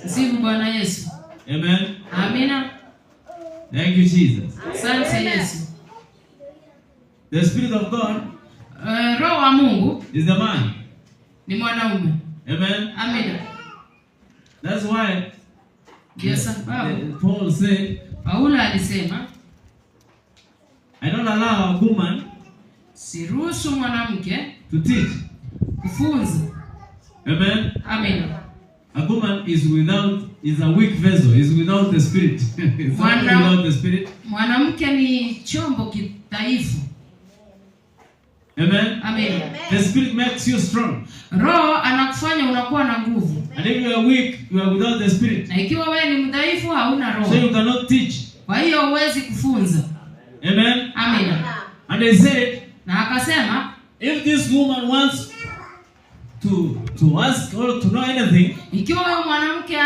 Sifu Bwana Yesu. Amen. Amina. Thank you, Jesus. Asante Yesu. The Spirit of God Roho wa Mungu is the man. ni mwanaume. Amen. Amina. That's why Paul said, Paulo alisema, I don't allow a woman siruhusu mwanamke to teach. kufunza. Amen. Amina. A woman is a weak vessel, is without the Spirit. It's without the Spirit. Mwanamke ni chombo kidhaifu. Amen. Amen. The Spirit makes you strong. Roho anakufanya unakuwa na nguvu. And if you are weak, you are without the Spirit. Na ikiwa wewe ni mdhaifu hauna roho, so you cannot teach. Kwa hiyo huwezi kufunza. Amen. Amen. And they said, na akasema, if this woman wants to ask or to know anything, ikiwa wewe mwanamke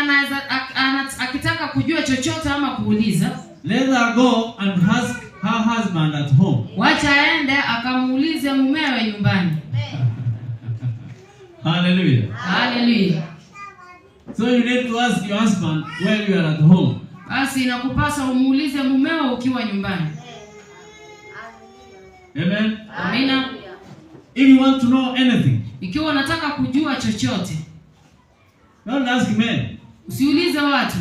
akitaka kujua chochote ama kuuliza, let her go and ask her husband at home. Wacha aende akamuulize mumewe nyumbani. Hallelujah. Hallelujah. So you need to ask your husband when you are at home. Basi inakupasa umuulize mumeo ukiwa nyumbani. Amen. Amina. If you want to know anything, ikiwa unataka kujua chochote, don't ask men. Usiulize watu.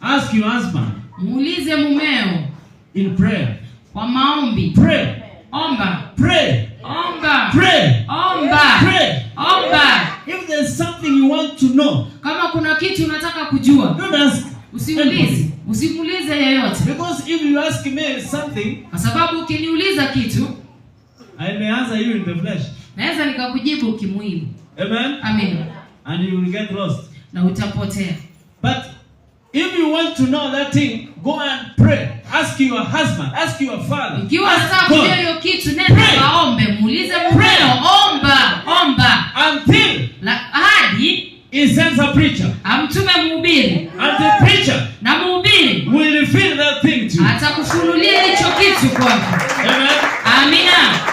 Ask your husband. Muulize mumeo. In prayer. Kwa maombi. Pray. Omba. Pray. Omba. Pray. Omba. Pray. Omba. If there's something you want to know, kama kuna kitu unataka kujua, don't ask. Usiulize. Usimuulize yeyote. Because if you ask me something, kwa sababu ukiniuliza kitu, I may answer you in the flesh. Naweza nikakujibu kimwili. Amen. Amen. And you will get lost. Na utapotea. But if you want to know that thing, go and pray. Ask your husband, ask your father. Ikiwa unataka kujua hiyo kitu, nenda kaombe, muulize mumeo, omba, omba. Until hadi he sends a preacher. Amtume mhubiri. And the preacher na mhubiri will reveal that thing to you. Atakufunulia hicho kitu kwako. Amen. Amina.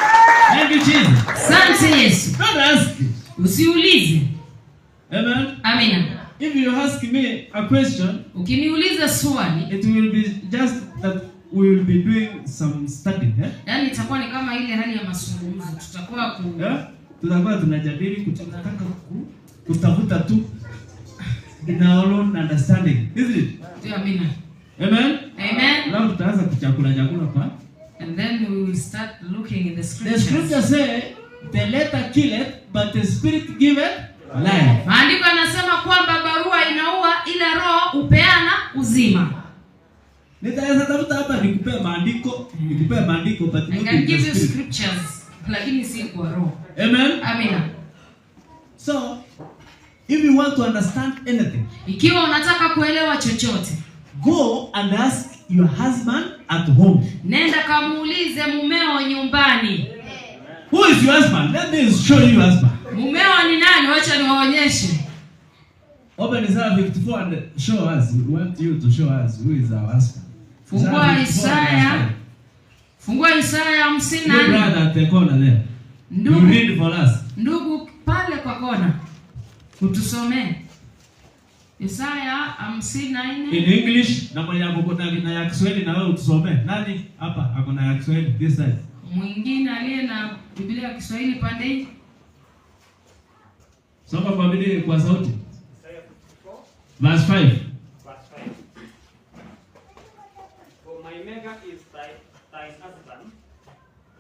Thank you, Jesus. Asante Yesu. Don't ask. Usiulize. Amen. Amina. If you ask me a question, ukiniuliza swali, it will be just that we will be doing some study, Yaani itakuwa ni kama ile hali ya mazungumzo. Tutakuwa tutakuwa tunajadili kutafuta tu in our own understanding. Isn't it? Amina. Amen. Amen. Now tutaanza kuchakula kwa. And then we will start looking in the scriptures. The scripture say, the letter killeth, but the spirit giveth life. Maandiko yanasema kwamba barua inaua ila roho upeana uzima. Nitaweza tafuta hapa nikupe maandiko but I can give you scriptures, lakini si kwa roho. Amen. Amina. So, if you want to understand anything, ikiwa unataka kuelewa chochote, go and ask your husband at home. Nenda kamuulize mumeo nyumbani. Who is your husband? Let me show you your husband. Mumeo ni nani? Wacha niwaonyeshe. Open Isaiah 54 and show us. We want you to show us who is our husband. Fungua Isaya 54. Brother at the corner there. Ndugu, you read for us. Ndugu pale kwa kona. Utusomee. Isaya 54. In English na mwenye akokota na ya Kiswahili na wewe utusomee. Nani hapa ako na ya Kiswahili this side? Mwingine aliye na Biblia ya Kiswahili pande hii. Soma kwa bidii kwa sauti. Verse 5. For my maker is thy husband,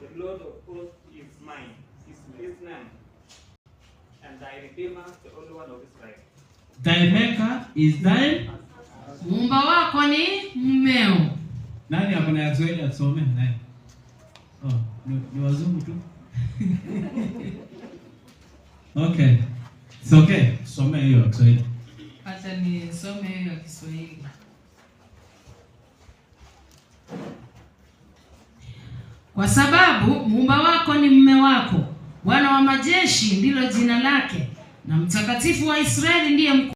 the Lord of hosts is mine, is his name, and thy Redeemer, the Holy One of Israel. Thy maker is thine. Muumba wako ni mmeo. Nani ako na ya Kiswahili atusome naye? Oh, ni wazungu tu. Okay. It's okay. Some hiyo ya Kiswahili. Acha nisome hiyo ya Kiswahili. Kwa sababu muumba wako ni mume wako, Bwana wa majeshi ndilo jina lake, na mtakatifu wa Israeli ndiye